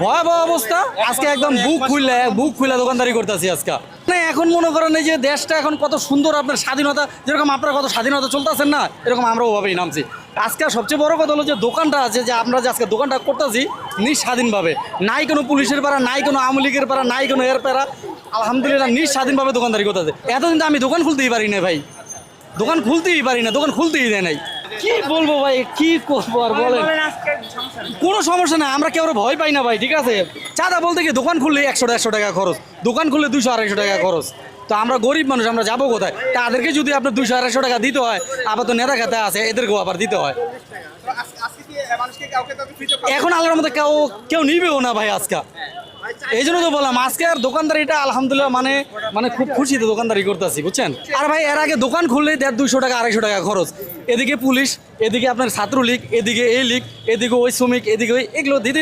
ভয়াবহ অবস্থা আজকে, একদম বুক খুলে দোকানদারি করতেছি আজকে। মানে এখন মনে করেন এই যে দেশটা এখন কত সুন্দর, আপনার স্বাধীনতা যেরকম আপনারা কত স্বাধীনতা চলতেছেন না, এরকম আমরা ওভাবেই নামছি আজকে। সবচেয়ে বড় কথা হলো যে দোকানটা আছে, যে আমরা যে আজকে দোকানটা করতেছি স্বাধীনভাবে, নাই কোনো পুলিশের পাড়া, নাই কোনো আওয়ামী লীগের পাড়া, নাই কোনো এর পাড়া, আলহামদুলিল্লাহ স্বাধীনভাবে দোকানদারি করতেছে। এতদিন তো আমি দোকান খুলতেই পারি না ভাই, দোকান খুলতেই পারি না, দোকান খুলতেই দেয় নাই। কি বলবো ভাই, কি করবো আর বলেন। কোনো সমস্যা নাই, আমরা কেউ ভয় পাই না ভাই, ঠিক আছে। চাঁদা বলতে কি, দোকান খুললে 100-150 টাকা খরচ, দোকান খুললে 200-250 টাকা খরচ। তো আমরা গরিব মানুষ, আমরা যাবো কোথায়? তাদেরকে যদি আপনার 200-250 টাকা দিতে হয়, আবার তো নেতা খেতে আছে, এদেরকেও আবার দিতে হয়। এখন আল্লাহর মধ্যে কেউ নিবেও না ভাই আজকে। এই জন্য তো বললাম আজকে আর দোকানদারিটা আলহামদুলিল্লাহ মানে খুব খুশিতে দোকানদারি করতেছি, বুঝছেন। আর ভাই এর আগে দোকান খুললেই 150 টাকা 250 টাকা খরচ, এদিকে পুলিশ, এদিকে আপনার ছাত্রলীগ, এদিকে এই লীগ, এদিকে ওই শ্রমিক, এদিকে ওই, এগুলো দিতে